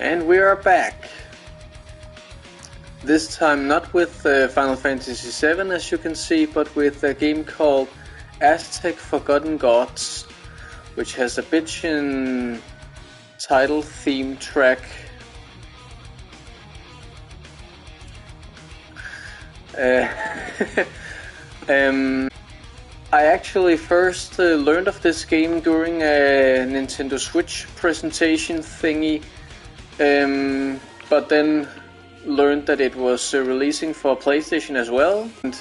And we are back. This time not with Final Fantasy VII, as you can see, but with a game called Aztech Forgotten Gods, which has a bitchin' title theme track. I actually first learned of this game during a Nintendo Switch presentation thingy, but then learned that it was releasing for PlayStation as well. And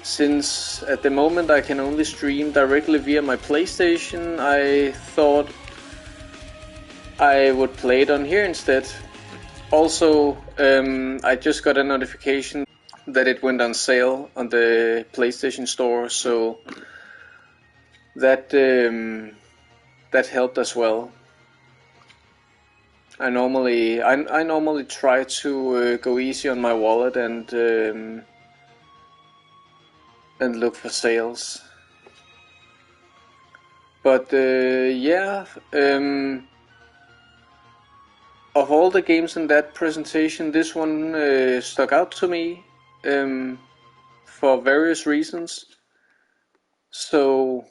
since at the moment I can only stream directly via my PlayStation, I thought I would play it on here instead. Also, I just got a notification that it went on sale on the PlayStation Store, so that helped as well. I normally try to go easy on my wallet and look for sales. But yeah, of all the games in that presentation, this one stuck out to me for various reasons. So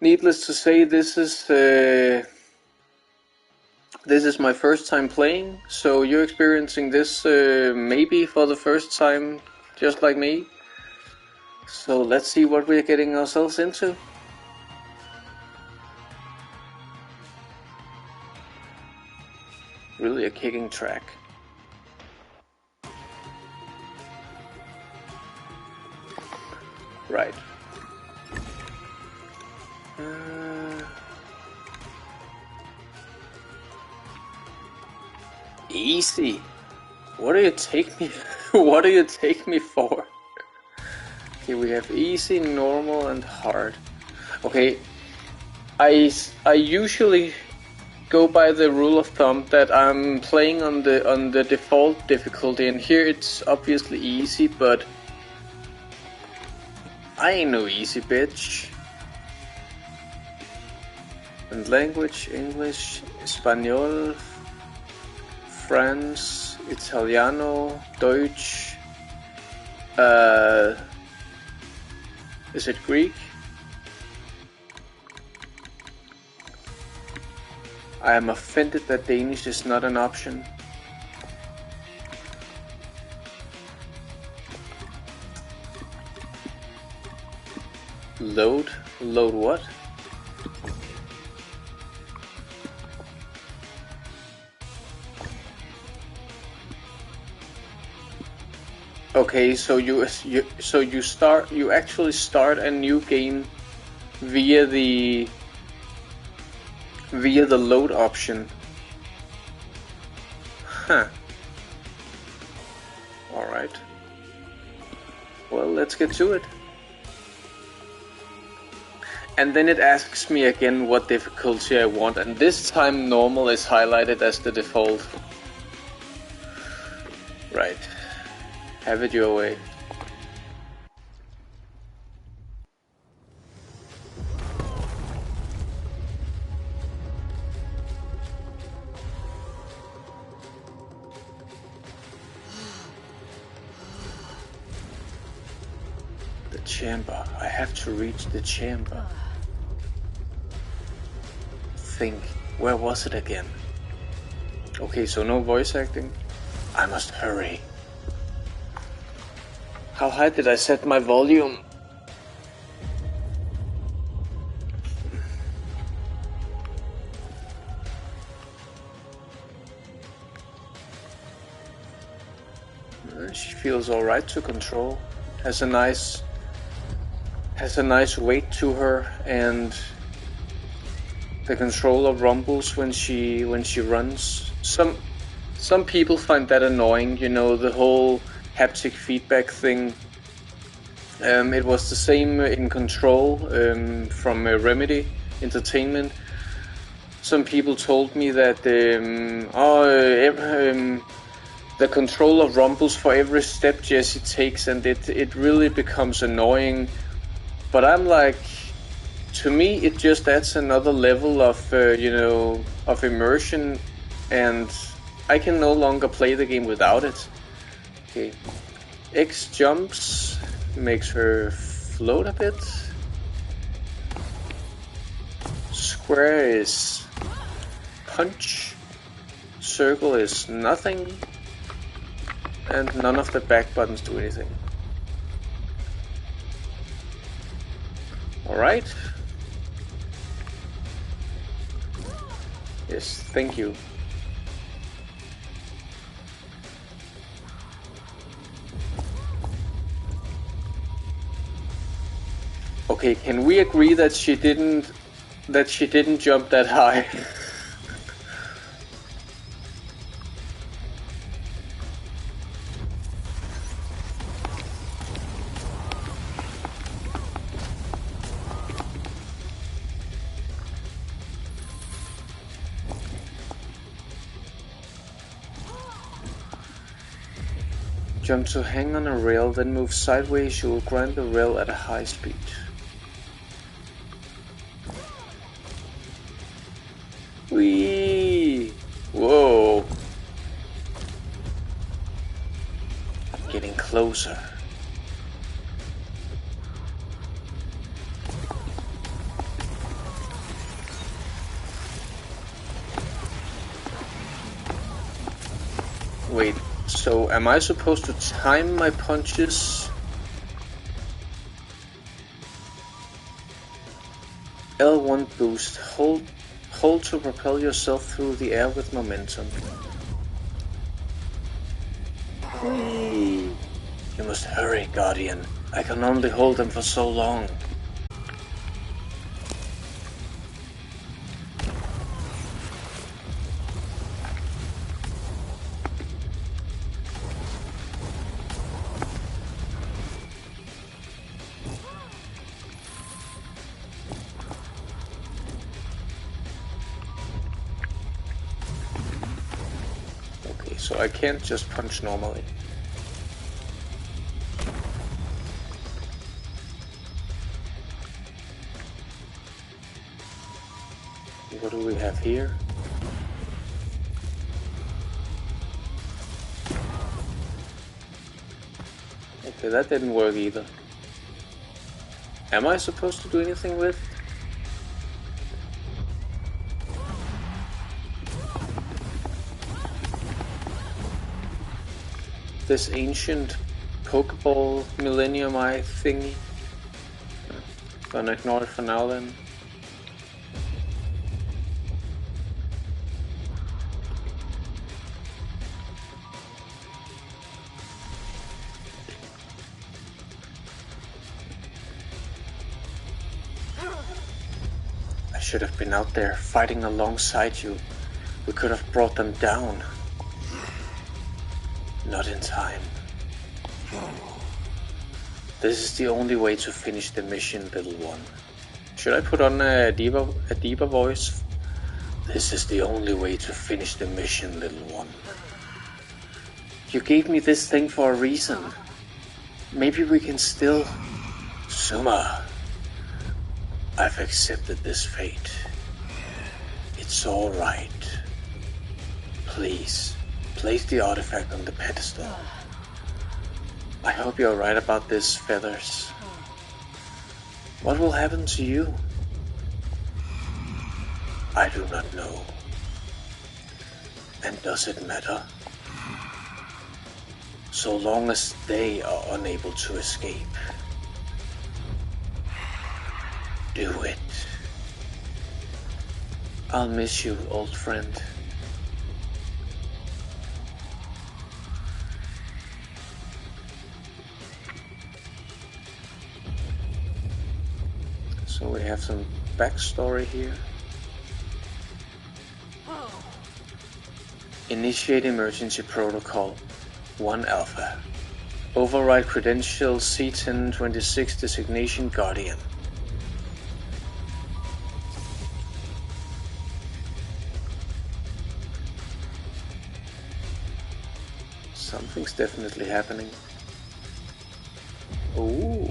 needless to say, this is my first time playing, so you're experiencing this maybe for the first time, just like me. So let's see what we're getting ourselves into. Really a kicking track. Right. Easy. What do you take me? What do you take me for? Okay, we have easy, normal, and hard. Okay, I usually go by the rule of thumb that I'm playing on the default difficulty, and here it's obviously easy, but I ain't no easy bitch. And language: English, Espanol, France, Italiano, Deutsch. Is it Greek? I am offended that Danish is not an option. Load what? Okay, so you actually start a new game via the load option. Huh. Alright. Well, let's get to it. And then it asks me again what difficulty I want, and this time normal is highlighted as the default. Right. Have it your way. The chamber. I have to reach the chamber. Think, where was it again? Okay, so no voice acting. I must hurry. How high did I set my volume? She feels alright to control. Has a nice weight to her, and the controller rumbles when she runs. Some people find that annoying, you know, the whole haptic feedback thing. It was the same in Control from Remedy Entertainment. Some people told me that the controller rumbles for every step Jesse takes, and it really becomes annoying. But I'm like, to me, it just adds another level of, of immersion, and I can no longer play the game without it. Okay, X jumps, makes her float a bit. Square is punch. Circle is nothing. And none of the back buttons do anything. Alright. Yes, thank you. Okay, can we agree that she didn't jump that high? Jump to hang on a rail, then move sideways. You will grind the rail at a high speed. Whee! Whoa! Getting closer. Wait, so am I supposed to time my punches? L1 boost. Hold to propel yourself through the air with momentum. Whee! You must hurry, Guardian. I can only hold them for so long. So I can't just punch normally. What do we have here? Okay, that didn't work either. Am I supposed to do anything with it? This ancient Pokeball Millennium Eye thingy. Gonna ignore it for now then. I should have been out there fighting alongside you. We could have brought them down. Not in time. This is the only way to finish the mission, little one. Should I put on a deeper voice? This is the only way to finish the mission, little one. You gave me this thing for a reason. Maybe we can still... Suma, I've accepted this fate. It's all right. Please. Place the artifact on the pedestal. I hope you're right about this, Feathers. What will happen to you? I do not know. And does it matter? So long as they are unable to escape. Do it. I'll miss you, old friend. So we have some backstory here. Initiate emergency protocol 1 Alpha. Override credentials C1026 designation Guardian. Something's definitely happening. Ooh.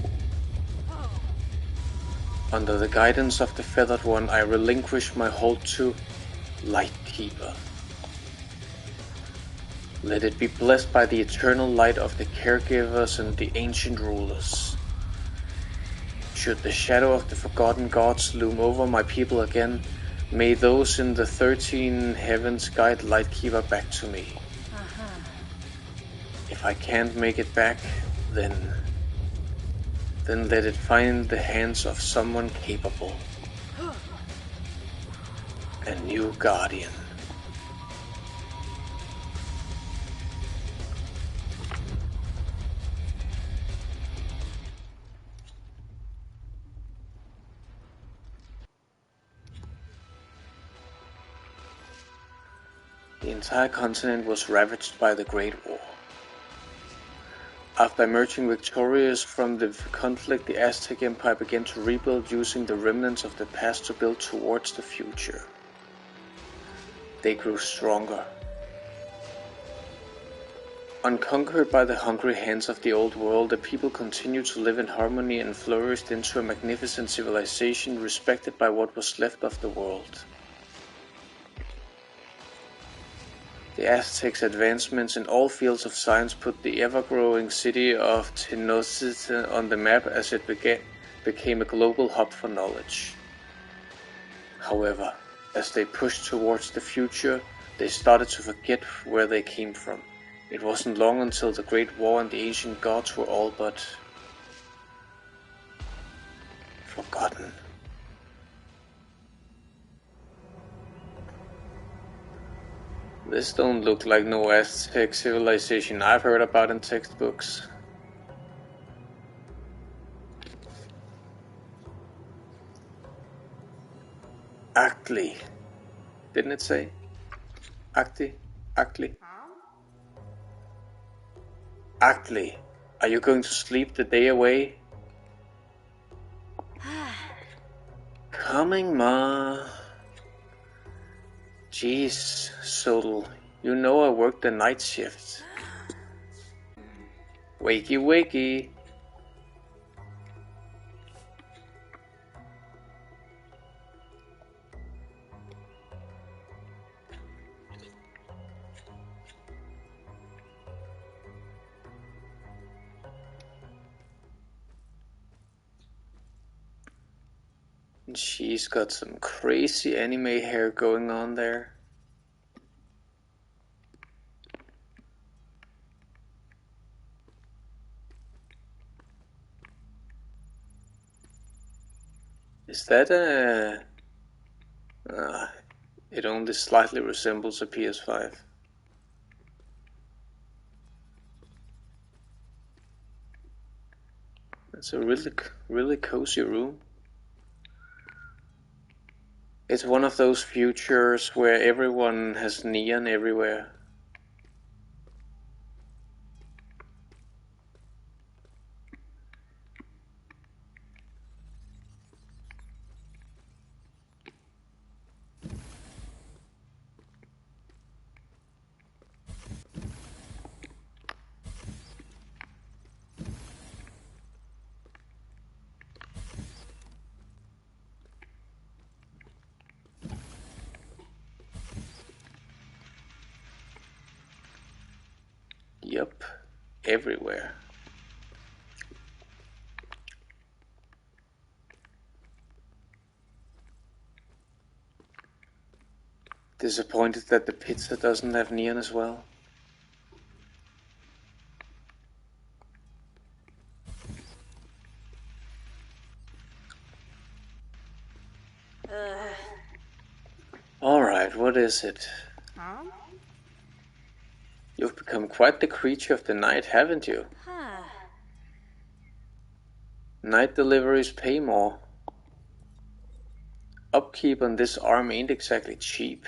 Under the guidance of the Feathered One, I relinquish my hold to Lightkeeper. Let it be blessed by the eternal light of the caregivers and the ancient rulers. Should the shadow of the forgotten gods loom over my people again, may those in the 13 heavens guide Lightkeeper back to me. If I can't make it back, then let it find the hands of someone capable. A new guardian. The entire continent was ravaged by the Great War. After emerging victorious from the conflict, the Aztec Empire began to rebuild using the remnants of the past to build towards the future. They grew stronger. Unconquered by the hungry hands of the old world, the people continued to live in harmony and flourished into a magnificent civilization respected by what was left of the world. The Aztecs' advancements in all fields of science put the ever-growing city of Tenochtitlan on the map as it became a global hub for knowledge. However, as they pushed towards the future, they started to forget where they came from. It wasn't long until the Great War and the ancient gods were all but forgotten. This don't look like no Aztec civilization I've heard about in textbooks. Actly. Didn't it say? Actly? Actly? Actly. Are you going to sleep the day away? Coming, Ma. Jeez, Sodal, you know I work the night shift. Wakey, wakey. And she's got some crazy anime hair going on there. Is that a... it only slightly resembles a PS5. It's a really cozy room. It's one of those futures where everyone has neon everywhere. Yup, everywhere. Disappointed that the pizza doesn't have neon as well. Alright, what is it? You've become quite the creature of the night, haven't you? Night deliveries pay more. Upkeep on this arm ain't exactly cheap.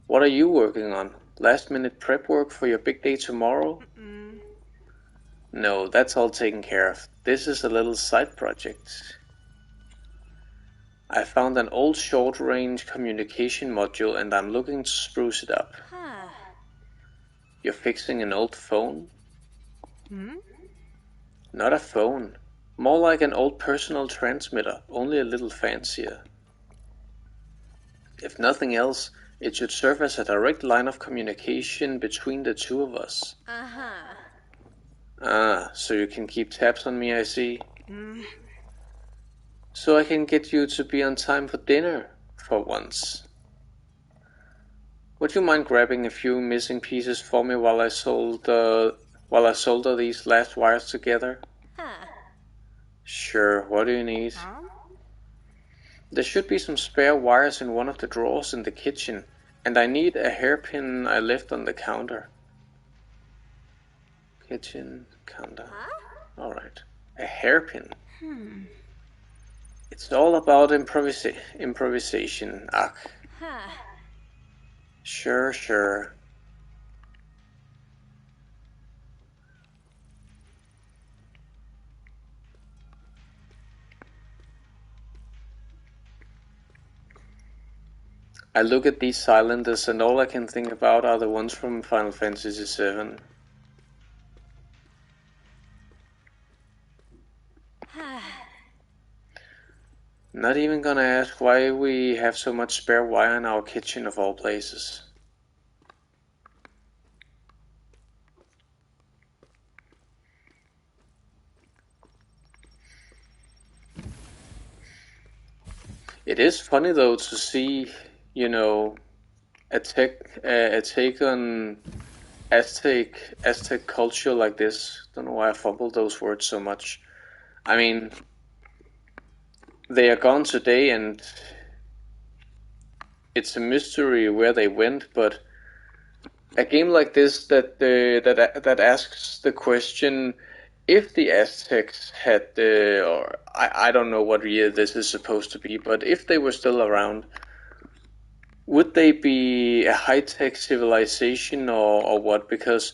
What are you working on? Last minute prep work for your big day tomorrow? No, that's all taken care of. This is a little side project. I found an old short-range communication module and I'm looking to spruce it up. You're fixing an old phone? Not a phone. More like an old personal transmitter, only a little fancier. If nothing else, it should serve as a direct line of communication between the two of us. Ah, so you can keep tabs on me, I see. So I can get you to be on time for dinner, for once. Would you mind grabbing a few missing pieces for me while I solder these last wires together? Sure, what do you need? There should be some spare wires in one of the drawers in the kitchen, and I need a hairpin I left on the counter. Kitchen, counter. Alright. A hairpin. It's all about improvisation, Ak. Sure. I look at these cylinders and all I can think about are the ones from Final Fantasy VII. Not even gonna ask why we have so much spare wire in our kitchen of all places. It is funny though to see, a take on Aztec culture like this. Don't know why I fumbled those words so much. I mean, they are gone today and it's a mystery where they went, but a game like this that asks the question, if the Aztecs had, or I don't know what year this is supposed to be, but if they were still around, would they be a high-tech civilization or what? Because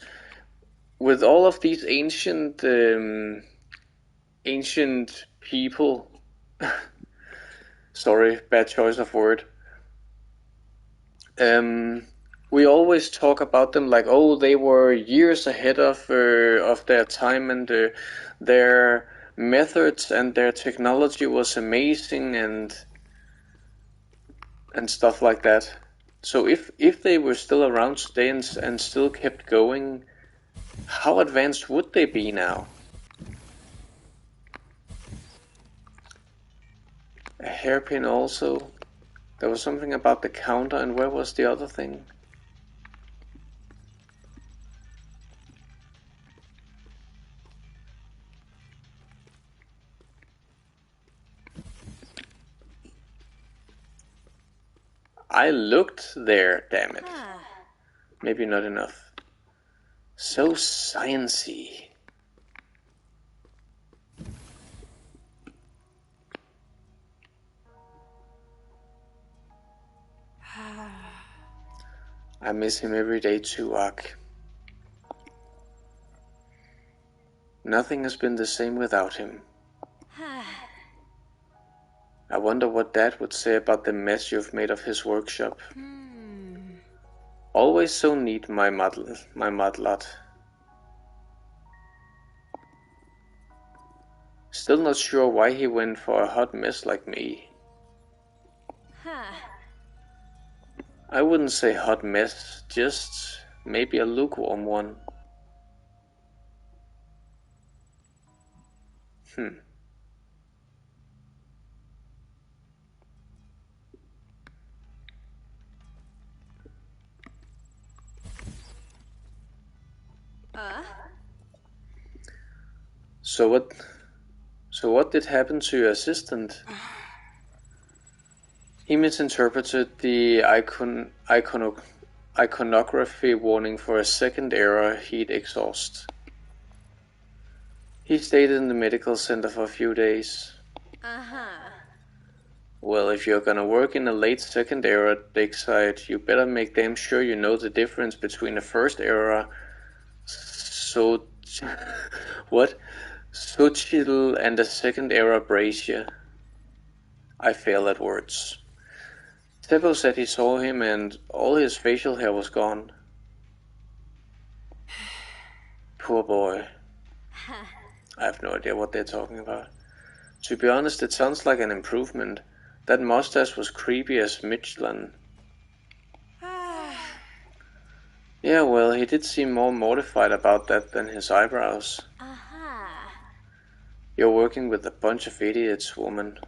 with all of these ancient people, sorry, bad choice of word. We always talk about them like, oh, they were years ahead of their time, and their methods and their technology was amazing and stuff like that. So if they were still around today and still kept going, how advanced would they be now? A hairpin also. There was something about the counter, and where was the other thing? I looked there, damn it. Maybe not enough. So sciencey. I miss him every day too, Ak. Nothing has been the same without him. I wonder what Dad would say about the mess you've made of his workshop. Always so neat, my mudlot. Still not sure why he went for a hot mess like me. I wouldn't say hot mess, just maybe a lukewarm one. So what did happen to your assistant? He misinterpreted the iconography warning for a second error heat exhaust. He stayed in the medical center for a few days. Well, if you're gonna work in a late second error dig site, you better make damn sure you know the difference between a first error Sochil and a second error brazier. I fail at words. Tebo said he saw him and all his facial hair was gone. Poor boy. I have no idea what they're talking about. To be honest, it sounds like an improvement. That mustache was creepy as Michelin. Yeah, well, he did seem more mortified about that than his eyebrows. You're working with a bunch of idiots, woman.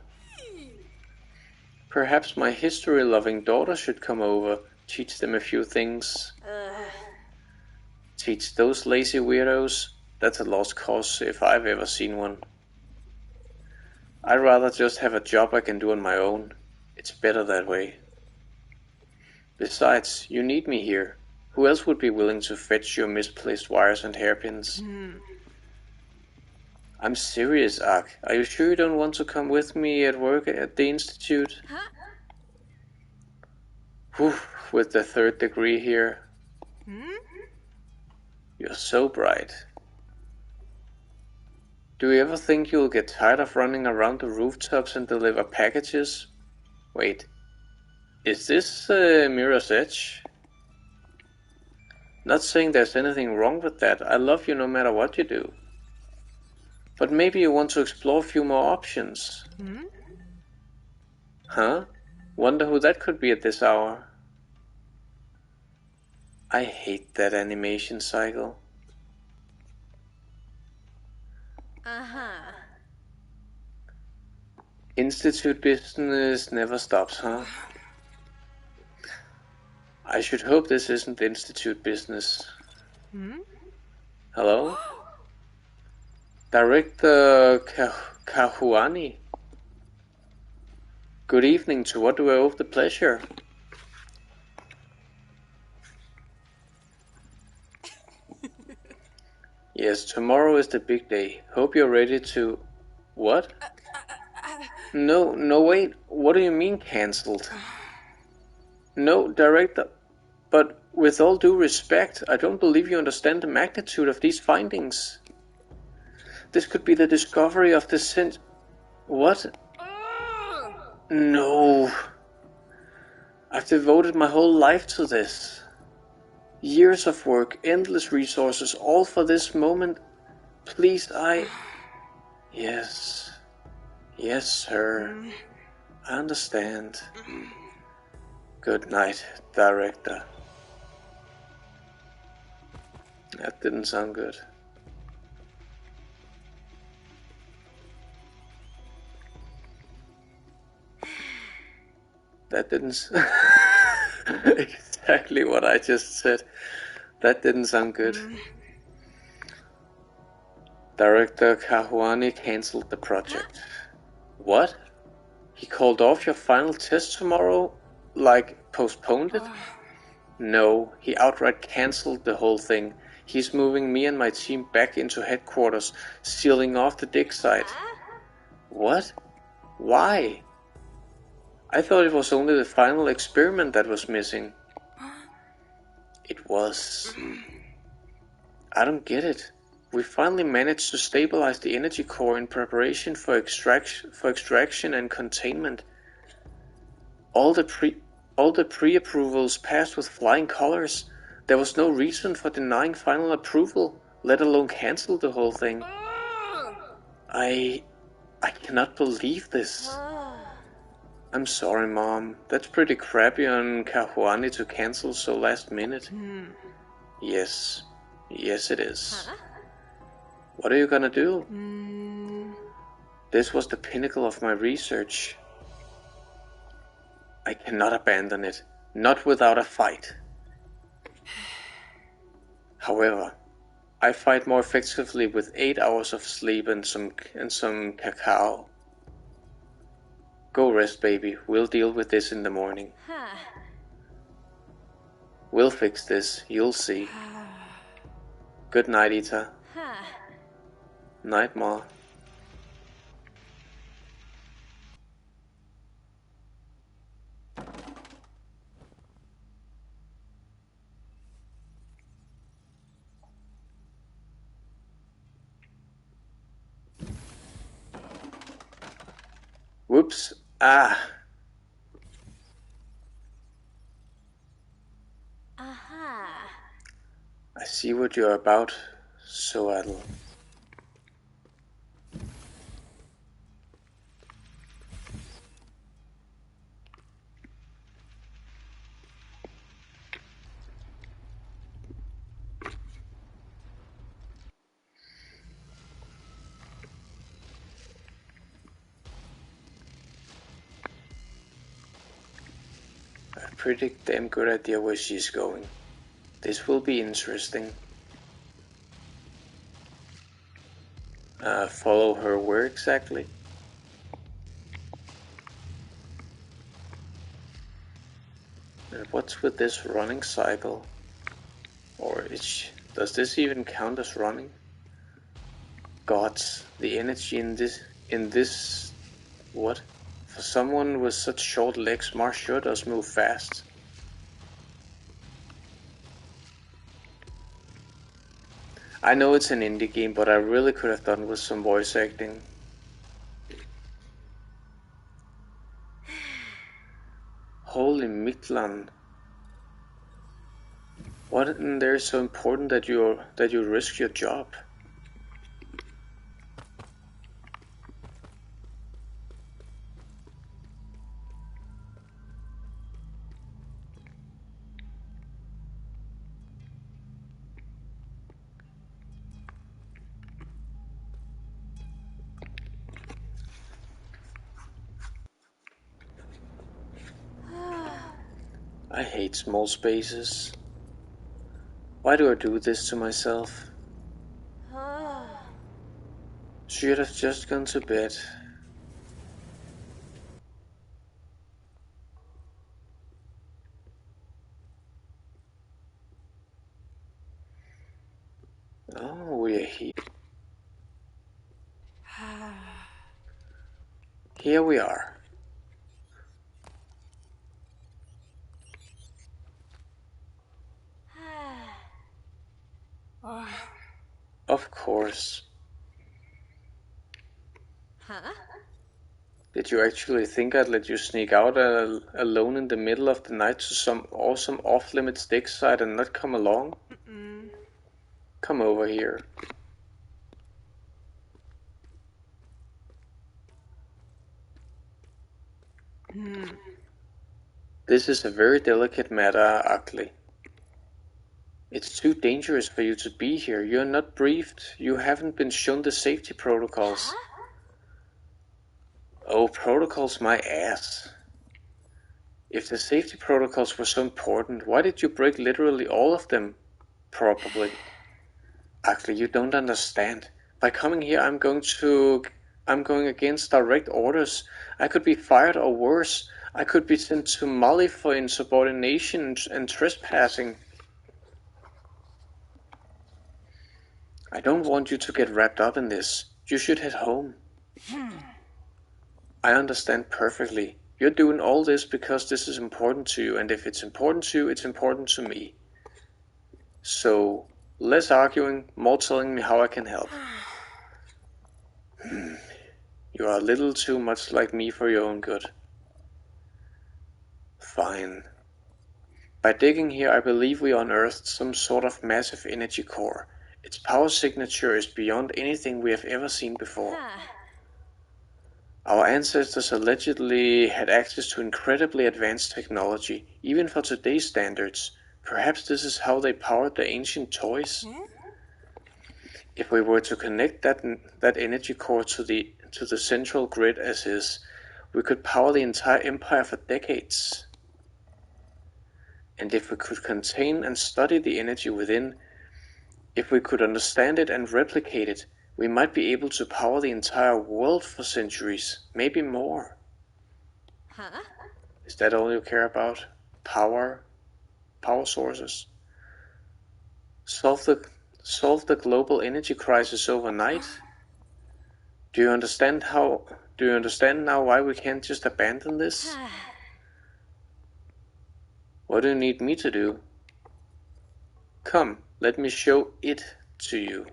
Perhaps my history-loving daughter should come over, teach them a few things. Teach those lazy weirdos? That's a lost cause if I've ever seen one. I'd rather just have a job I can do on my own. It's better that way. Besides, you need me here. Who else would be willing to fetch your misplaced wires and hairpins? I'm serious, Ak. Are you sure you don't want to come with me at work at the Institute? Whew, with the 3rd degree here. You're so bright. Do you ever think you'll get tired of running around the rooftops and deliver packages? Wait, is this Mirror's Edge? Not saying there's anything wrong with that. I love you no matter what you do. But maybe you want to explore a few more options. Huh? Wonder who that could be at this hour. I hate that animation cycle. Institute business never stops, huh? I should hope this isn't Institute business. Hello? Director Kahuani. Good evening, to what do I owe the pleasure? Yes, tomorrow is the big day. Hope you're ready to... What? No, wait. What do you mean cancelled? No, Director. But with all due respect, I don't believe you understand the magnitude of these findings. This could be the discovery of the What? No. I've devoted my whole life to this. Years of work, endless resources, all for this moment. Please, Yes. Yes, sir. I understand. Good night, Director. That didn't sound good. That didn't... Exactly what I just said. That didn't sound good. Director Kahuani cancelled the project. What? He called off your final test tomorrow? Like, postponed it? No, he outright cancelled the whole thing. He's moving me and my team back into headquarters, sealing off the dig site. What? Why? I thought it was only the final experiment that was missing. It was. I don't get it. We finally managed to stabilize the energy core in preparation for extraction and containment. All the pre-approvals passed with flying colors. There was no reason for denying final approval, let alone cancel the whole thing. I cannot believe this. I'm sorry, Mom. That's pretty crappy on Kahuani to cancel so last minute. Yes. Yes, it is. What are you gonna do? This was the pinnacle of my research. I cannot abandon it. Not without a fight. However, I fight more effectively with 8 hours of sleep and some cacao. Go rest, baby. We'll deal with this in the morning. We'll fix this. You'll see. Good night, Ita. Night, Ma. Whoops. Ah. I see what you're about, Soadl. pretty damn good idea where she's going. This will be interesting. Follow her where exactly? And what's with this running cycle? Or does this even count as running? Gods, the energy in this what? For someone with such short legs, Mars sure does move fast. I know it's an indie game, but I really could have done with some voice acting. Holy Miklan. What in there is so important that you risk your job? I hate small spaces. Why do I do this to myself? Should have just gone to bed. Oh, we are here. Here we are. Of course. Did you actually think I'd let you sneak out alone in the middle of the night to some awesome off-limits dig site and not come along? Come over here. This is a very delicate matter, Ugly. It's too dangerous for you to be here. You're not briefed. You haven't been shown the safety protocols. Oh, protocols my ass. If the safety protocols were so important, why did you break literally all of them? Probably. Actually, you don't understand. By coming here, I'm going against direct orders. I could be fired or worse. I could be sent to Mali for insubordination and trespassing. I don't want you to get wrapped up in this. You should head home. I understand perfectly. You're doing all this because this is important to you, and if it's important to you, it's important to me. So, less arguing, more telling me how I can help. You are a little too much like me for your own good. Fine. By digging here, I believe we unearthed some sort of massive energy core. Its power signature is beyond anything we have ever seen before. Our ancestors allegedly had access to incredibly advanced technology, even for today's standards. Perhaps this is how they powered the ancient toys? If we were to connect that energy core to the central grid as is, we could power the entire empire for decades. And if we could contain and study the energy within, if we could understand it and replicate it, we might be able to power the entire world for centuries, maybe more. Is that all you care about? Power sources? Solve the global energy crisis overnight? Do you understand now why we can't just abandon this? What do you need me to do? Come, let me show it to you.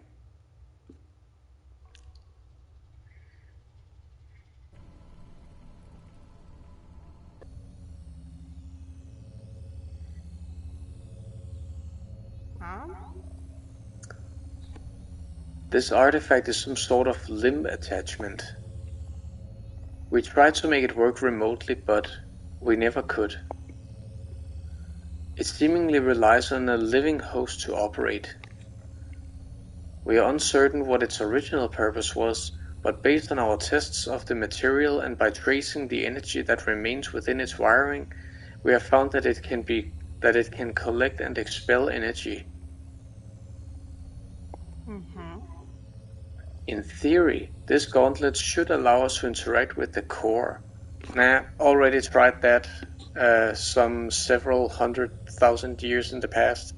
This artifact is some sort of limb attachment. We tried to make it work remotely, but we never could. It seemingly relies on a living host to operate. We are uncertain what its original purpose was, but based on our tests of the material and by tracing the energy that remains within its wiring, We have found that it can collect and expel energy. In theory, this gauntlet should allow us to interact with the core. Nah, already tried that some several 100,000 years in the past.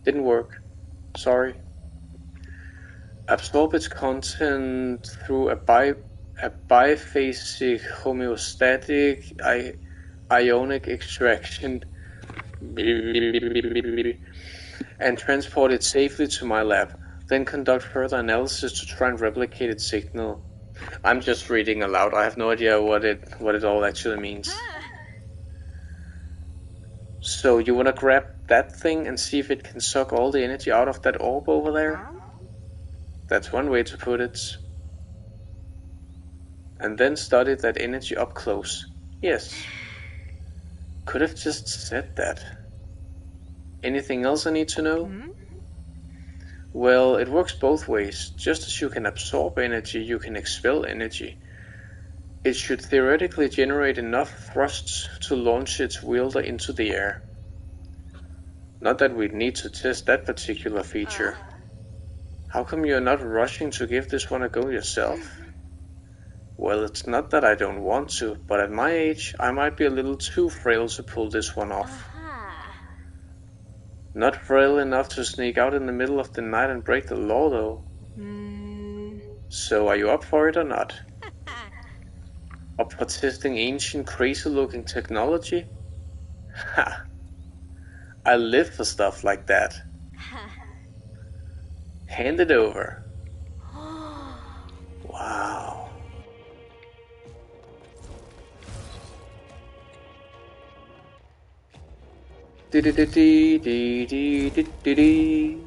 Didn't work. Sorry. Absorb its content through a biphasic homeostatic ionic extraction and transport it safely to my lab. Then conduct further analysis to try and replicate its signal. I'm just reading aloud. I have no idea what it all actually means. So you wanna grab that thing and see if it can suck all the energy out of that orb over there? That's one way to put it. And then study that energy up close. Yes. Could have just said that. Anything else I need to know? Well, it works both ways. Just as you can absorb energy, you can expel energy. It should theoretically generate enough thrusts to launch its wielder into the air. Not that we'd need to test that particular feature. How come you're not rushing to give this one a go yourself? Well, it's not that I don't want to, but at my age, I might be a little too frail to pull this one off. Not frail enough to sneak out in the middle of the night and break the law, though. So are you up for it or not? Up for testing ancient, crazy-looking technology? Ha! I live for stuff like that. Hand it over. Wow. Dee-dee-dee-dee-dee-dee-dee-dee.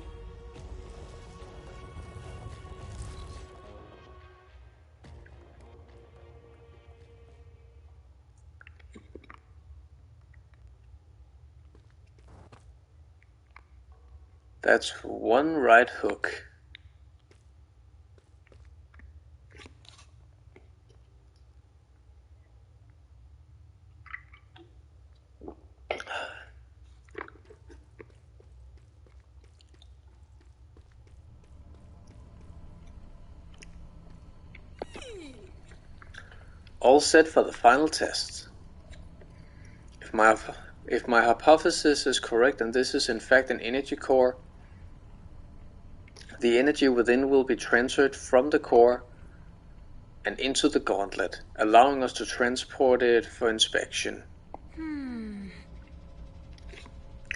That's one right hook. All set for the final test. If my hypothesis is correct and this is in fact an energy core, the energy within will be transferred from the core and into the gauntlet, allowing us to transport it for inspection.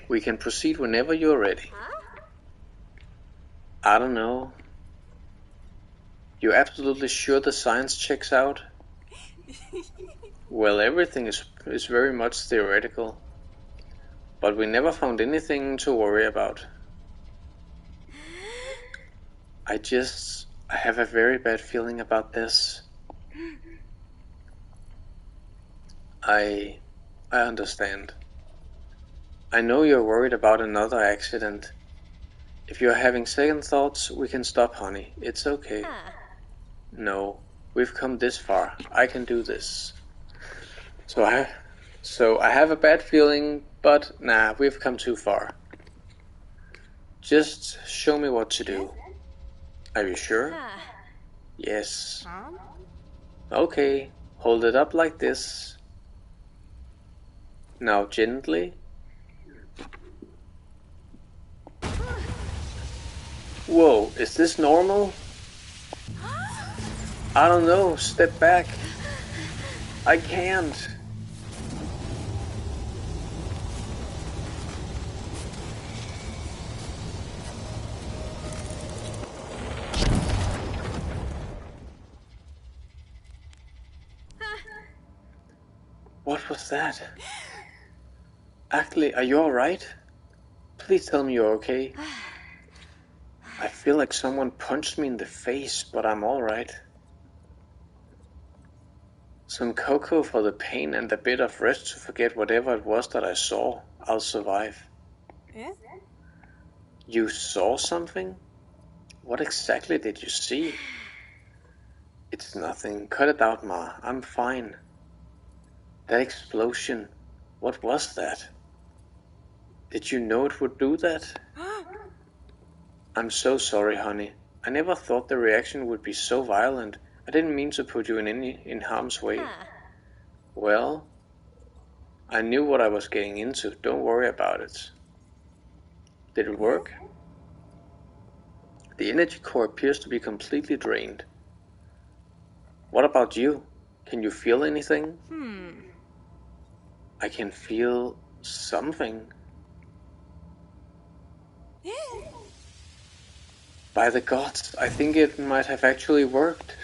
We can proceed whenever you're ready. I don't know. You're absolutely sure the science checks out? Well, everything is very much theoretical, but we never found anything to worry about. I have a very bad feeling about this. I understand. I know you're worried about another accident. If you're having second thoughts, we can stop, honey. It's okay. No, we've come this far. I can do this. So I have a bad feeling, but nah, we've come too far. Just show me what to do. Are you sure? Yes. Okay, hold it up like this. Now gently. Whoa, is this normal? I don't know, step back. I can't. What was that? Actually, are you alright? Please tell me you're okay. I feel like someone punched me in the face, but I'm alright. Some cocoa for the pain and a bit of rest to forget whatever it was that I saw. I'll survive. You saw something? What exactly did you see? It's nothing. Cut it out, Ma. I'm fine. That explosion. What was that? Did you know it would do that? I'm so sorry, honey. I never thought the reaction would be so violent. I didn't mean to put you in harm's way. Well, I knew what I was getting into. Don't worry about it. Did it work? The energy core appears to be completely drained. What about you? Can you feel anything? I can feel something. By the gods, I think it might have actually worked.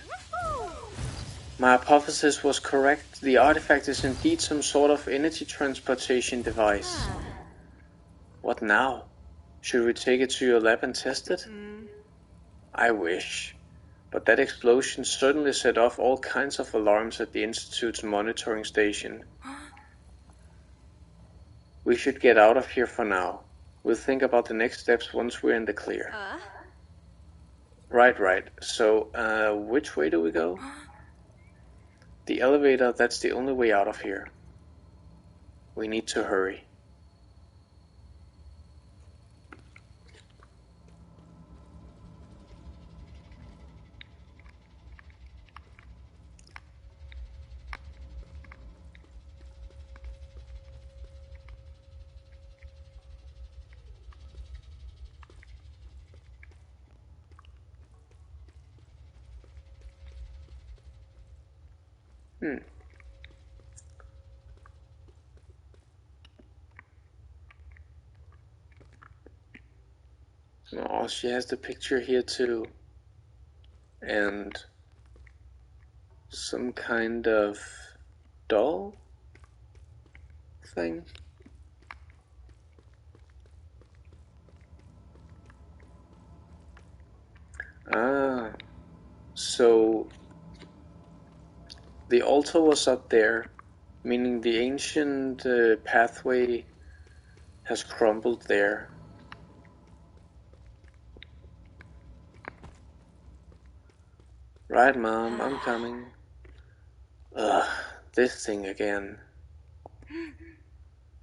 My hypothesis was correct. The artifact is indeed some sort of energy transportation device. What now? Should we take it to your lab and test it? I wish. But that explosion certainly set off all kinds of alarms at the Institute's monitoring station. We should get out of here for now. We'll think about the next steps once we're in the clear. Right. So, which way do we go? The elevator, that's the only way out of here. We need to hurry. Oh, she has the picture here too. And some kind of doll thing. Ah, so the altar was up there, meaning the ancient pathway has crumbled there. Right, Mom, I'm coming. Ugh, this thing again.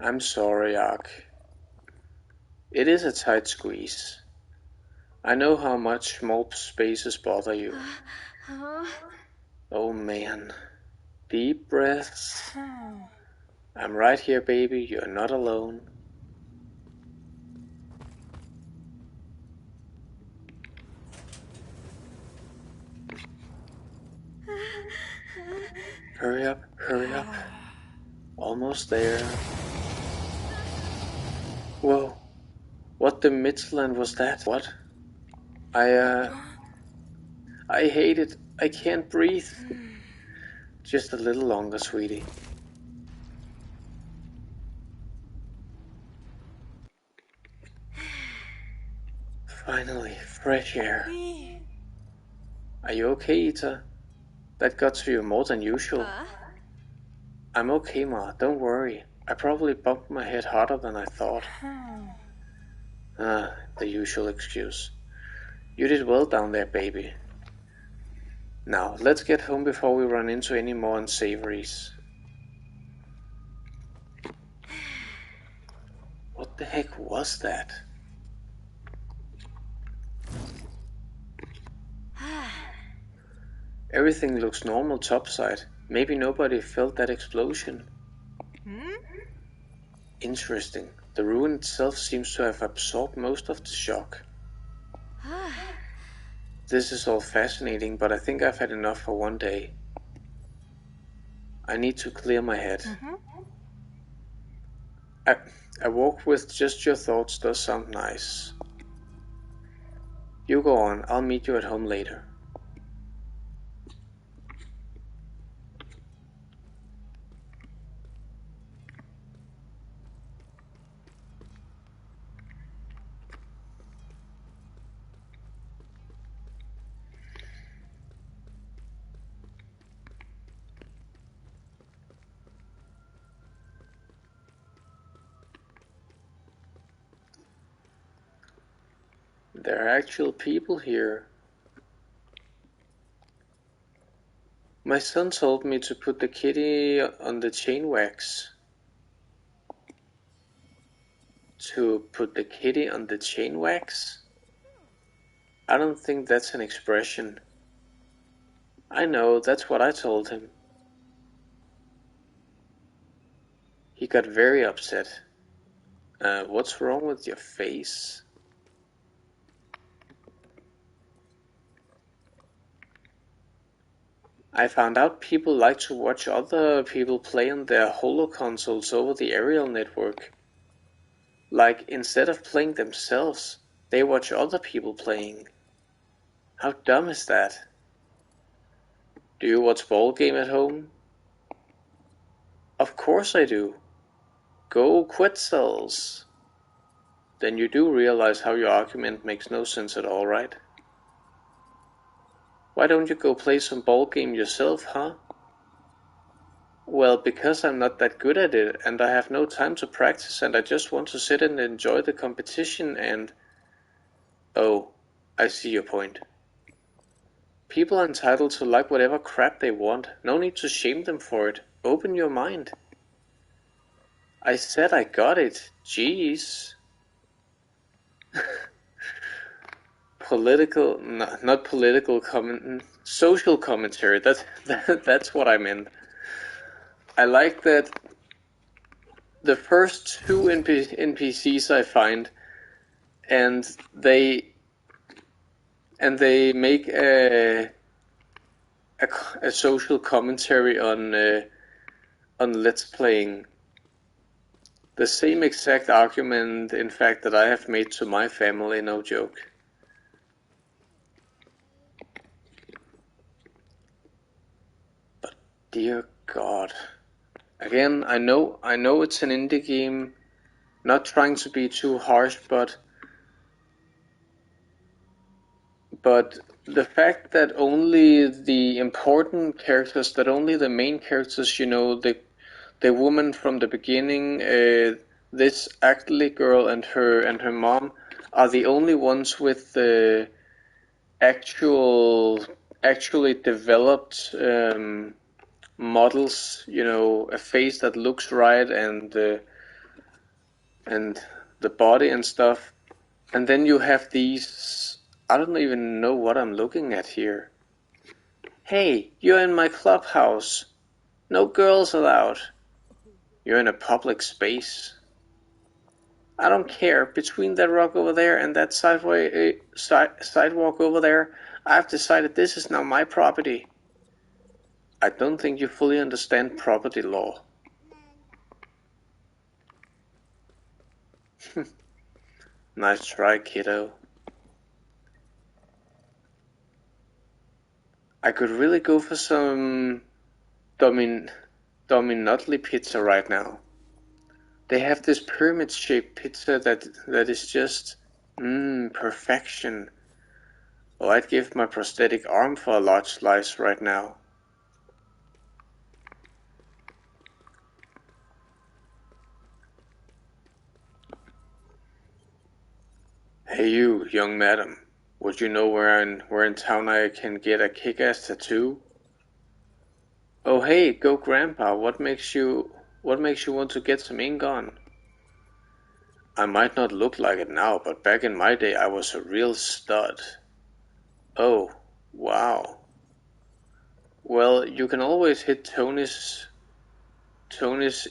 I'm sorry, Ark. It is a tight squeeze. I know how much small spaces bother you. Oh man. Deep breaths. I'm right here, baby. You're not alone. Hurry up. Almost there. Whoa. What the Midland was that? What? I hate it. I can't breathe. Just a little longer, sweetie. Finally, fresh air. Are you okay, Ita? That got to you more than usual. I'm okay, Ma. Don't worry. I probably bumped my head harder than I thought. The usual excuse. You did well down there, baby. Now, let's get home before we run into any more unsavories. What the heck was that? Everything looks normal topside. Maybe nobody felt that explosion. Interesting. The ruin itself seems to have absorbed most of the shock. This is all fascinating, but I think I've had enough for one day. I need to clear my head. A walk with just your thoughts does sound nice. You go on, I'll meet you at home later. There are actual people here. My son told me to put the kitty on the chain wax. To put the kitty on the chain wax? I don't think that's an expression. I know, that's what I told him. He got very upset. What's wrong with your face? I found out people like to watch other people play on their holoconsoles over the aerial network. Like, instead of playing themselves, they watch other people playing. How dumb is that? Do you watch ball game at home? Of course I do. Go Quetzals! Then you do realize how your argument makes no sense at all, right? Why don't you go play some ball game yourself, huh? Well, because I'm not that good at it, and I have no time to practice, and I just want to sit and enjoy the competition and... Oh, I see your point. People are entitled to like whatever crap they want. No need to shame them for it. Open your mind. I said I got it. Jeez. Political, not political social commentary. That's what I meant. I like that the first two NPCs I find, and they make a social commentary on Let's Playing. The same exact argument, in fact, that I have made to my family, no joke. But dear God. Again, I know it's an indie game, not trying to be too harsh, but the fact that only the important characters, that only the main characters, you know, the woman from the beginning, this ugly girl and her mom, are the only ones with the actually developed models, you know, a face that looks right and the body and stuff. And then you have these, I don't even know what I'm looking at here. Hey, you're in my clubhouse. No girls allowed. You're in a public space. I don't care. Between that rock over there and that sidewalk over there, I've decided this is now my property. I don't think you fully understand property law. Nice try, kiddo. I could really go for some Dominotli pizza right now. They have this pyramid-shaped pizza that is just perfection. Oh, I'd give my prosthetic arm for a large slice right now. Hey you, young madam. Would you know where in town I can get a kick-ass tattoo? Oh hey, go grandpa, what makes you want to get some ink on? I might not look like it now, but back in my day I was a real stud. Oh, wow. Well, you can always hit Tony's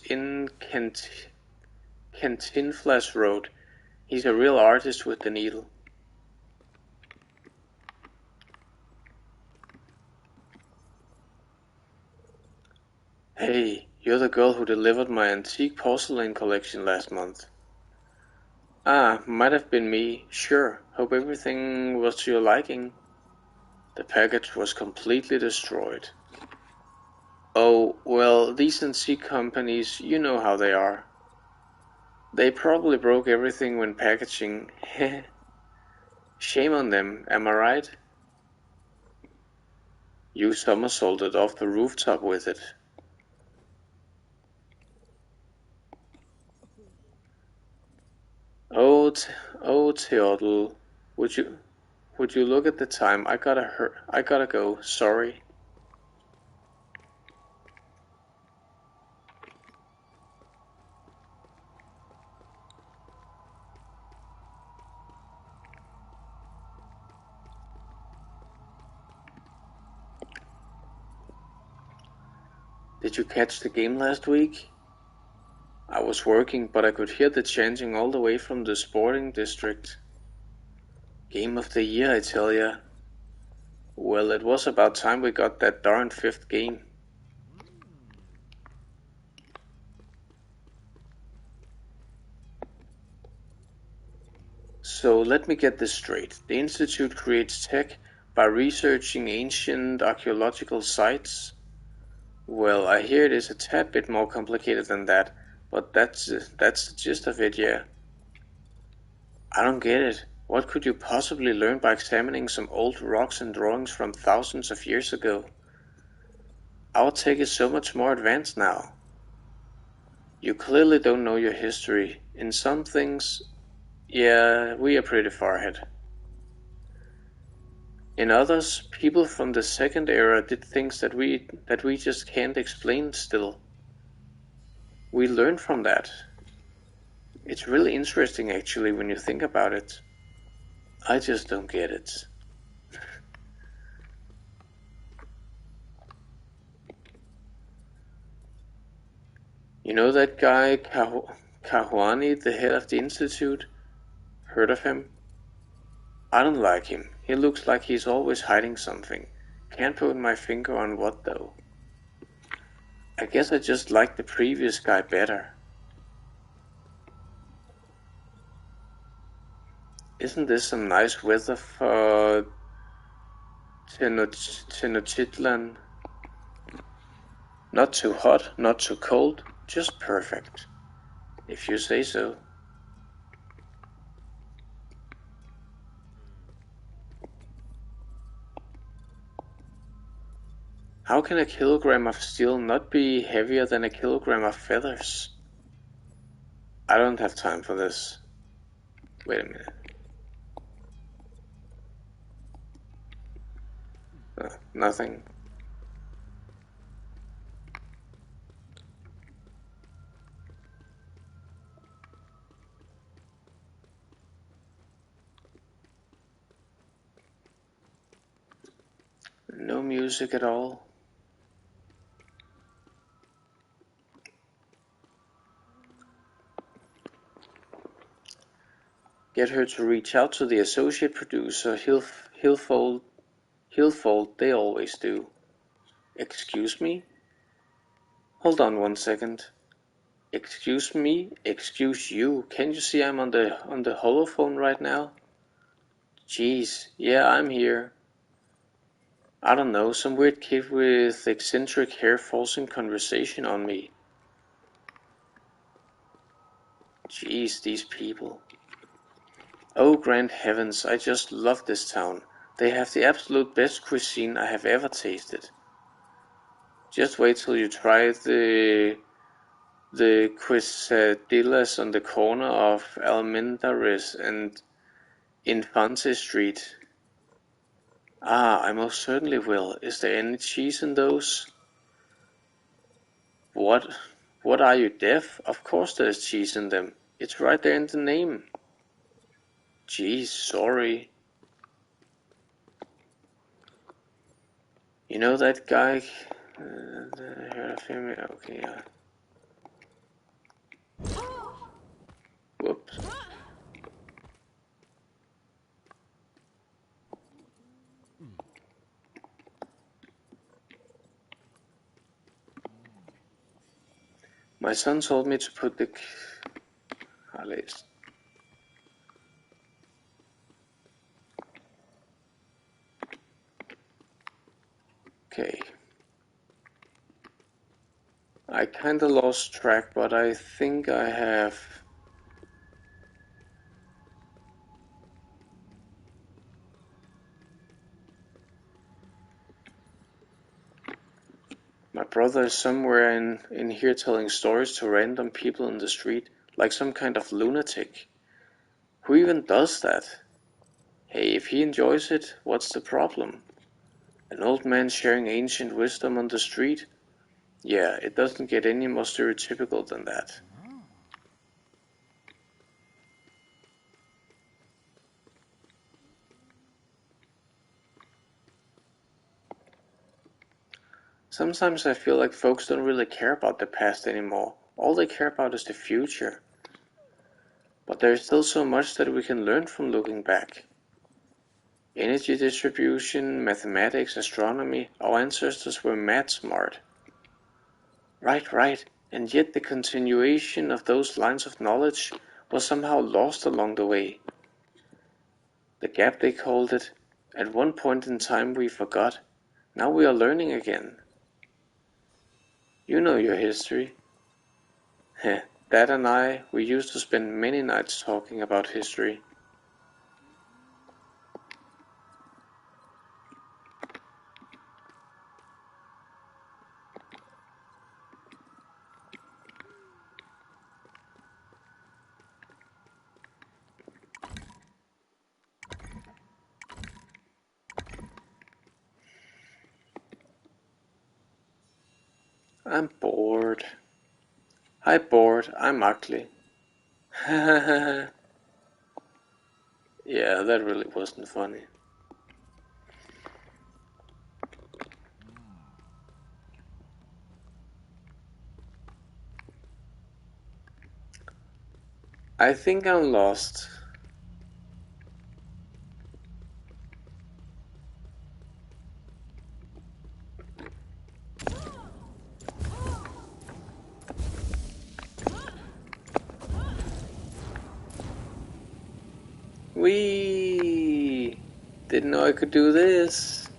in Cantinflas Road. He's a real artist with the needle. Hey, you're the girl who delivered my antique porcelain collection last month. Ah, might have been me. Sure, hope everything was to your liking. The package was completely destroyed. Oh, well, these antique companies, you know how they are. They probably broke everything when packaging. Shame on them, am I right? You somersaulted off the rooftop with it. Oh, Theodul, would you look at the time? I gotta go. Sorry. Did you catch the game last week? I was working, but I could hear the chanting all the way from the sporting district. Game of the year, I tell ya. Well, it was about time we got that darn 5th game. So let me get this straight. The Institute creates tech by researching ancient archaeological sites? Well, I hear it is a tad bit more complicated than that, but that's the gist of it, yeah. I don't get it. What could you possibly learn by examining some old rocks and drawings from thousands of years ago? Our tech is so much more advanced now. You clearly don't know your history. In some things, yeah, we are pretty far ahead. In others, people from the second era did things that we just can't explain still. We learn from that. It's really interesting actually when you think about it. I just don't get it. You know that guy Kahwani, the head of the institute? Heard of him? I don't like him. He looks like he's always hiding something. Can't put my finger on what though. I guess I just like the previous guy better. Isn't this some nice weather for Tenochtitlan? Not too hot, not too cold, just perfect. If you say so. How can a kilogram of steel not be heavier than a kilogram of feathers? I don't have time for this. Wait a minute. Nothing. No music at all. Get her to reach out to the associate producer. He'll fold. They always do. Excuse me? Hold on 1 second. Excuse me? Excuse you? Can't you see I'm on the holophone right now? Jeez, yeah, I'm here. I don't know, some weird kid with eccentric hair forcing conversation on me. Jeez, these people. Oh, grand heavens, I just love this town. They have the absolute best cuisine I have ever tasted. Just wait till you try the quesadillas on the corner of Almendares and Infante Street. Ah, I most certainly will. Is there any cheese in those? What? What, are you deaf? Of course there's cheese in them. It's right there in the name. Geez, sorry. You know that guy? I heard of him. Okay, yeah. Whoops. My son told me to put the... Okay. I kinda lost track, but I think I have... My brother is somewhere in here telling stories to random people in the street, like some kind of lunatic. Who even does that? Hey, if he enjoys it, what's the problem? An old man sharing ancient wisdom on the street? Yeah, it doesn't get any more stereotypical than that. Sometimes I feel like folks don't really care about the past anymore. All they care about is the future. But there is still so much that we can learn from looking back. Energy distribution, mathematics, astronomy, our ancestors were mad smart. Right, and yet the continuation of those lines of knowledge was somehow lost along the way. The gap, they called it. At one point in time we forgot. Now we are learning again. You know your history. Dad and I, we used to spend many nights talking about history. I'm bored. Hi, bored. I'm ugly. Yeah, that really wasn't funny. I think I'm lost. Whee! Didn't know I could do this.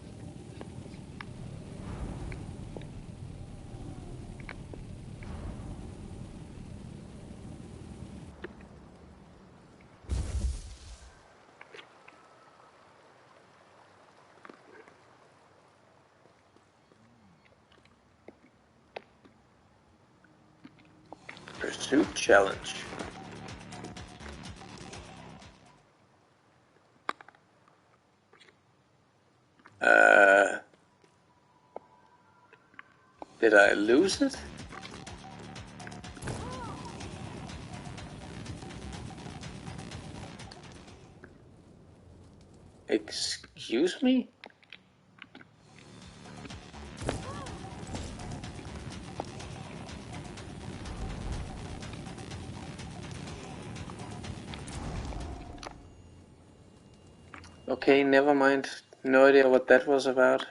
Pursuit challenge. Did I lose it? Excuse me? Okay, never mind. No idea what that was about.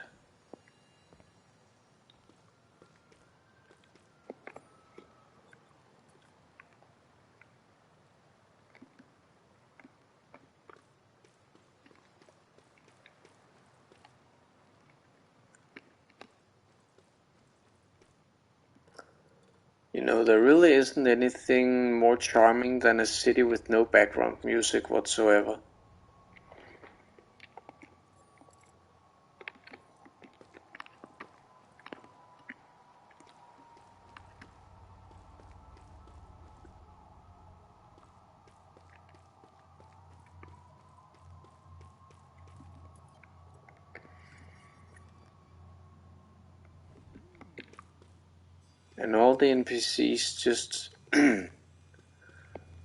You know, there really isn't anything more charming than a city with no background music whatsoever. And all the NPCs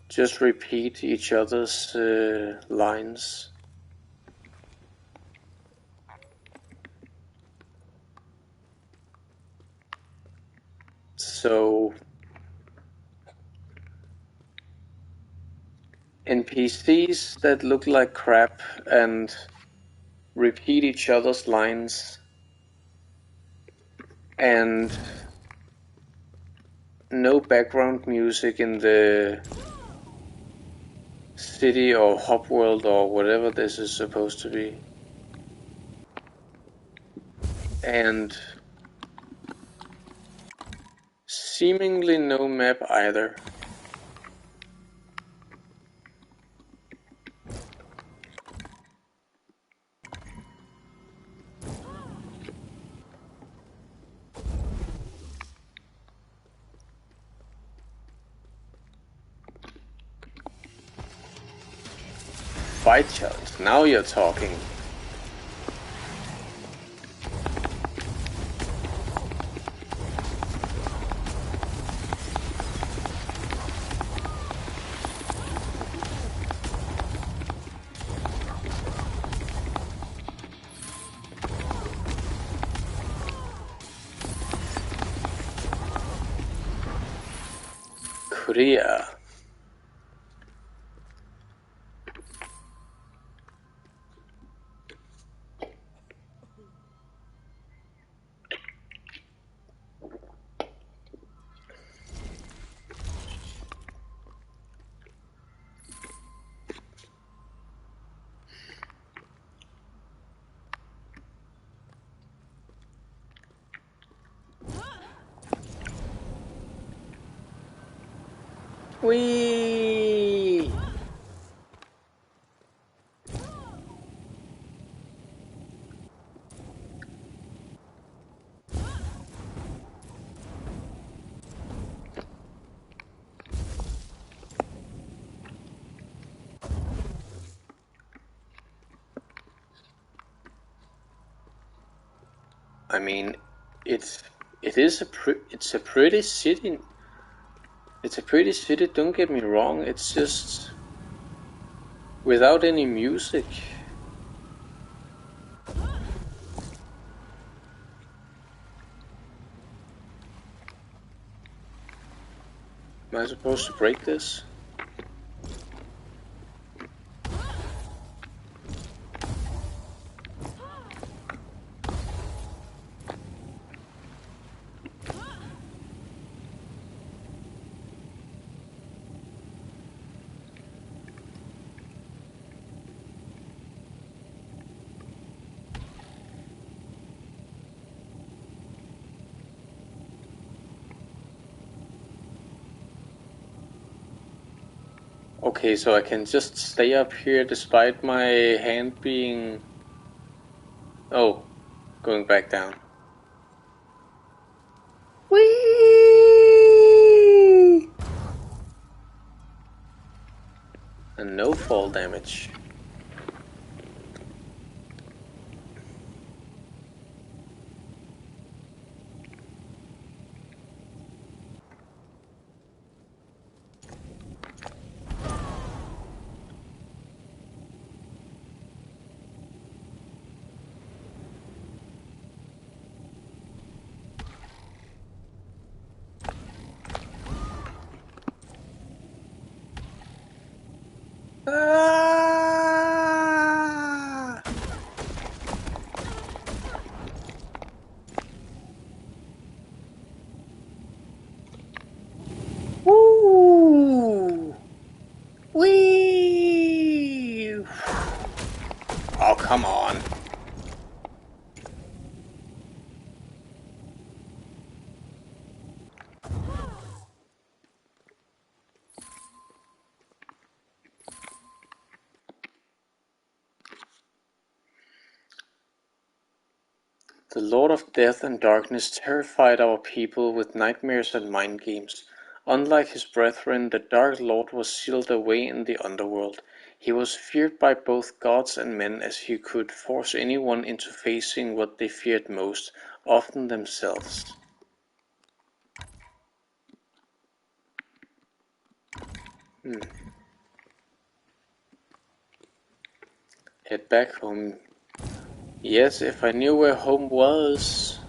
just repeat each other's lines. So NPCs that look like crap and repeat each other's lines, and no background music in the city or hub world or whatever this is supposed to be. And seemingly no map either. Fight challenge, now you're talking. Korea. Whee! I mean, it's a pretty city. It's a pretty city. Don't get me wrong. It's just without any music. Am I supposed to break this? Okay, so I can just stay up here despite my hand being... Oh, going back down. Whee! And no fall damage. Ah! Woo! Whee! Oh, come on. The Lord of Death and Darkness terrified our people with nightmares and mind games. Unlike his brethren, the Dark Lord was sealed away in the underworld. He was feared by both gods and men, as he could force anyone into facing what they feared most, often themselves. Head back home. Yes, if I knew where home was.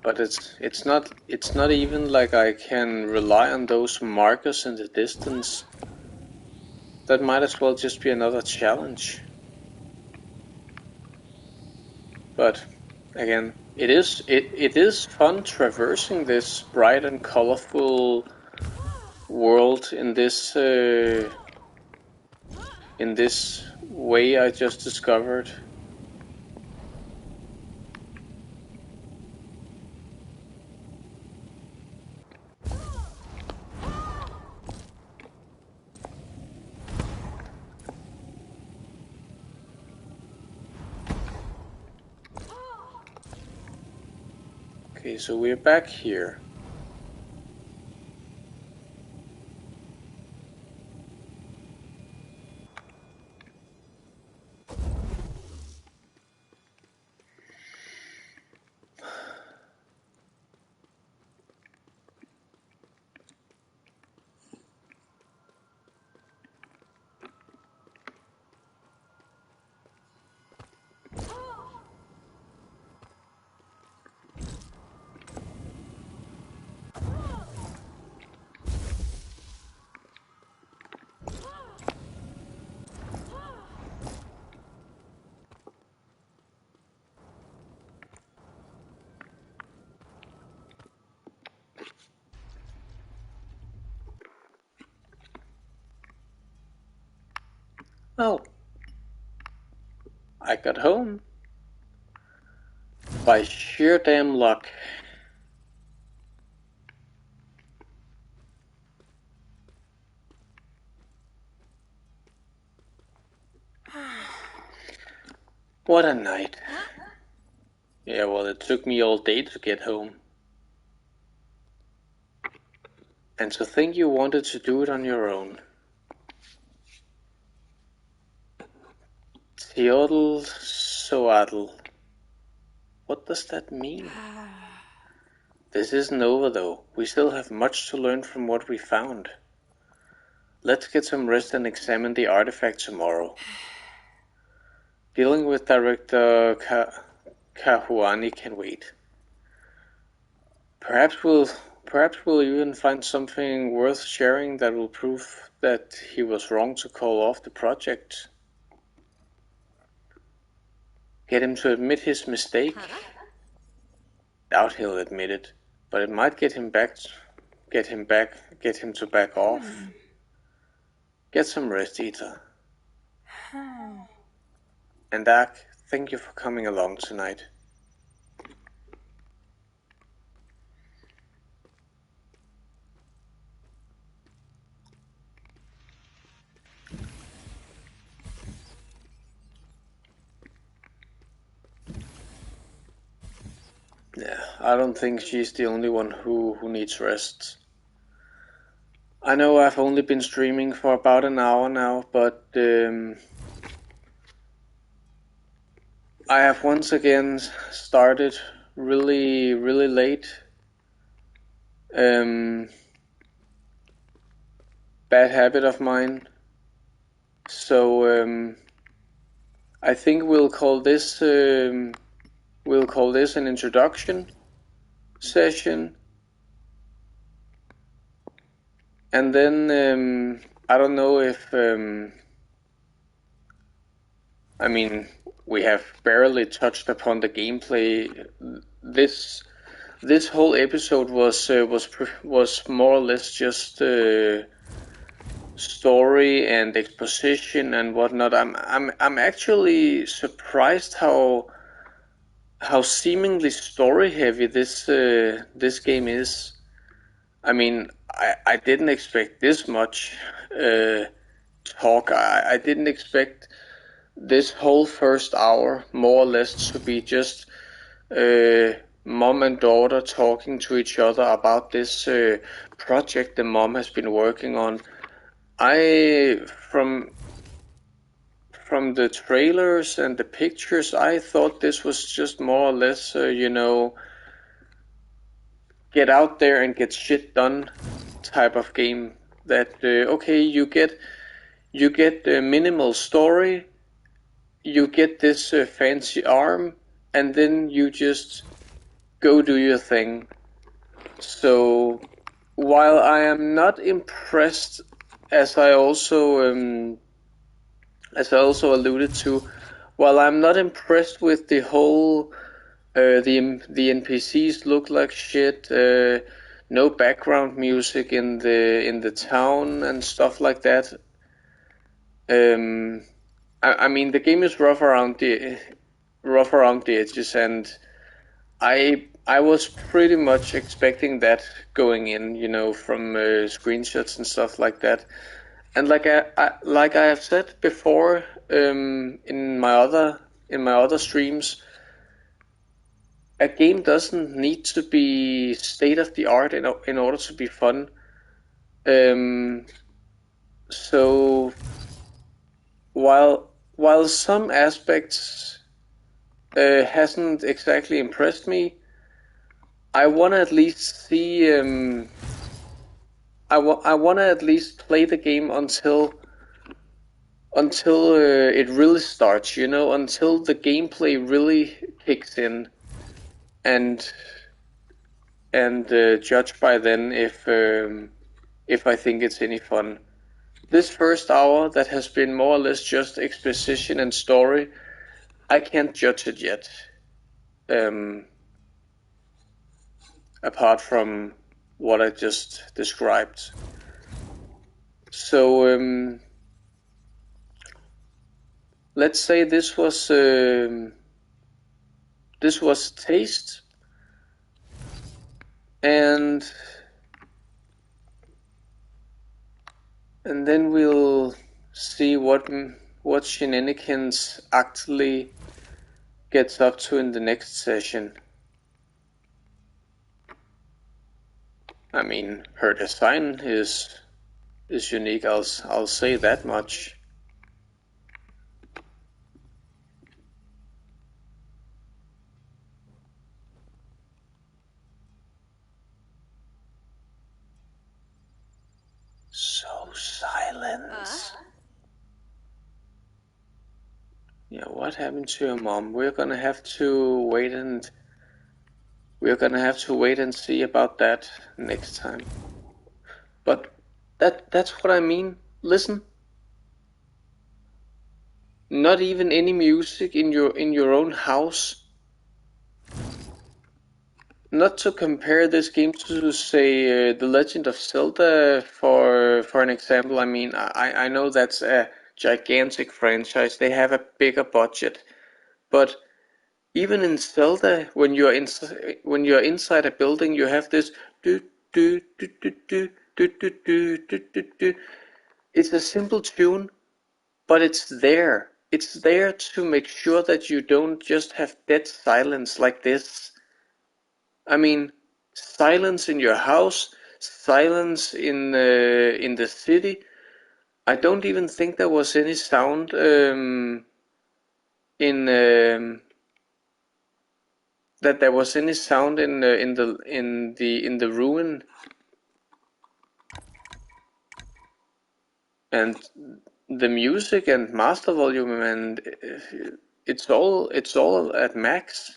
But it's not even like I can rely on those markers in the distance. That might as well just be another challenge. But again, it is fun traversing this bright and colorful world in this way I just discovered. Okay, so we're back here. Oh, I got home by sheer damn luck. What a night. Yeah, well, it took me all day to get home. And to think you wanted to do it on your own. Teodl Soadl. What does that mean? This isn't over though. We still have much to learn from what we found. Let's get some rest and examine the artifact tomorrow. Dealing with Director Kahuani can wait. Perhaps we'll even find something worth sharing that will prove that he was wrong to call off the project. Get him to admit his mistake? Doubt he'll admit it, but it might get him to back off. Get some rest, Ita. And Dak, thank you for coming along tonight. Yeah, I don't think she's the only one who needs rest. I know I've only been streaming for about an hour now, but I have once again started really late. Bad habit of mine. So I think we'll call this an introduction session, and then I don't know if I mean, we have barely touched upon the gameplay. This whole episode was more or less just story and exposition and whatnot. I'm actually surprised how seemingly story heavy this game is. I mean, I didn't expect this much talk. I didn't expect this whole first hour more or less to be just mom and daughter talking to each other about this project the mom has been working on. From the trailers and the pictures, I thought this was just more or less, get out there and get shit done type of game. That okay, you get minimal story, you get this fancy arm, and then you just go do your thing. So while I am not impressed, as I also alluded to, while I'm not impressed with the whole the NPCs look like shit, no background music in the town and stuff like that. I mean, the game is rough around the edges, and I was pretty much expecting that going in, from screenshots and stuff like that. And like I have said before, in my other streams, a game doesn't need to be state of the art in order to be fun. So while some aspects hasn't exactly impressed me, I want to at least see. I want to at least play the game until it really starts. Until the gameplay really kicks in, and judge by then if I think it's any fun. This first hour that has been more or less just exposition and story, I can't judge it yet. Apart from what I just described. So let's say this was taste, and then we'll see what shenanigans actually gets up to in the next session. I mean, her design is unique. I'll say that much. So silence. Yeah, what happened to your mom? We're gonna have to wait and see about that next time. But that's what I mean. Listen. Not even any music in your own house. Not to compare this game to, say, The Legend of Zelda, for an example. I mean, I know that's a gigantic franchise. They have a bigger budget, but even in Zelda, when you're inside a building, you have this do do do do do do do do do do do. It's a simple tune, but it's there. It's there to make sure that you don't just have dead silence like this. I mean, silence in your house, silence in the city. I don't even think there was any sound in that there was any sound in the ruin, and the music and master volume, and it's all at max.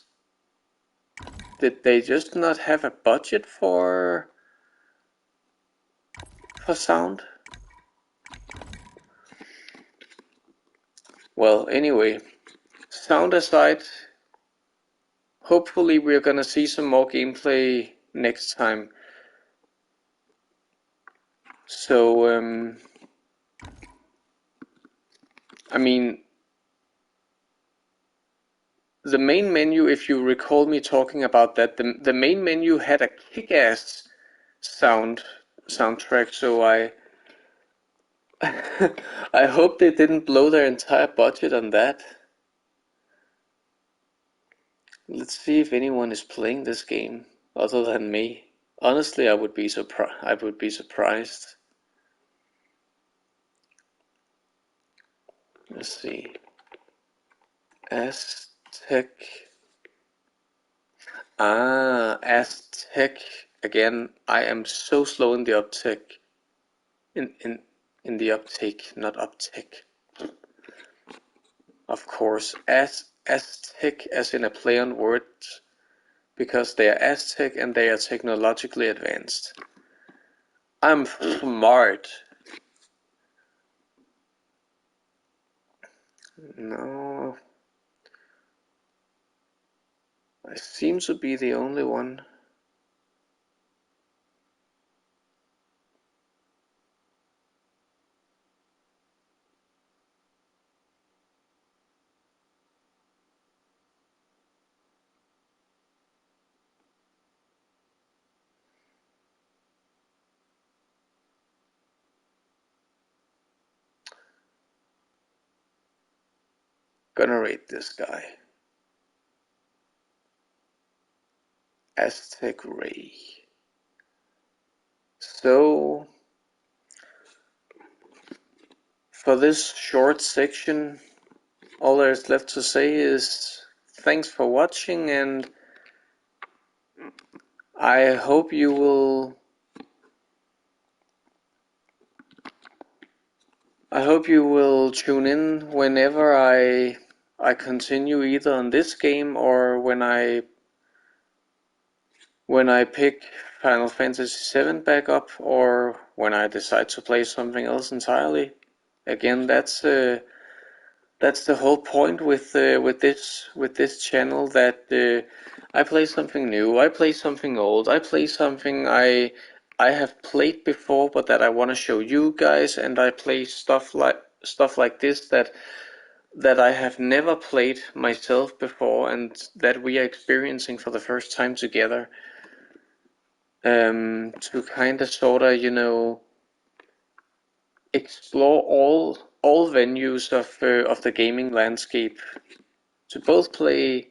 Did they just not have a budget for sound? Well, anyway, sound aside, hopefully we're gonna see some more gameplay next time. So, I mean, the main menu, if you recall me talking about that, the main menu had a kick-ass soundtrack, so I I hope they didn't blow their entire budget on that. Let's see if anyone is playing this game other than me. Honestly, I would be surprised. Let's see. Aztech. Aztech. Again, I am so slow in the uptake. In the uptake, not uptake. Of course, Aztech as in a play on words, because they are Aztec and they are technologically advanced. I'm smart. No. I seem to be the only one. Gonna rate this guy. Aztec Ray. So, for this short section, all there's left to say is thanks for watching, and I hope you will tune in whenever I continue, either on this game or when I pick Final Fantasy VII back up, or when I decide to play something else entirely. Again, that's the whole point with this channel, that I play something new, I play something old, I play something I have played before but that I want to show you guys, and I play stuff like this that that I have never played myself before and that we are experiencing for the first time together. To kind of sort of, explore all venues of the gaming landscape. To both play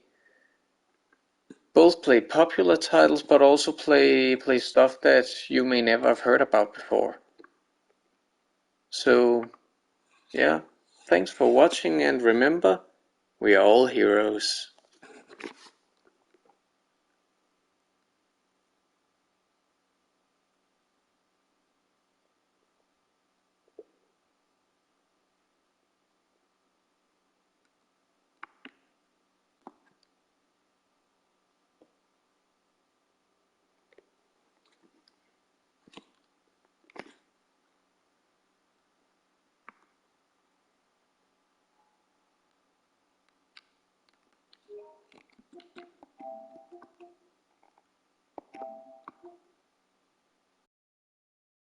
popular titles, but also play stuff that you may never have heard about before. So, yeah, thanks for watching, and remember, we are all heroes.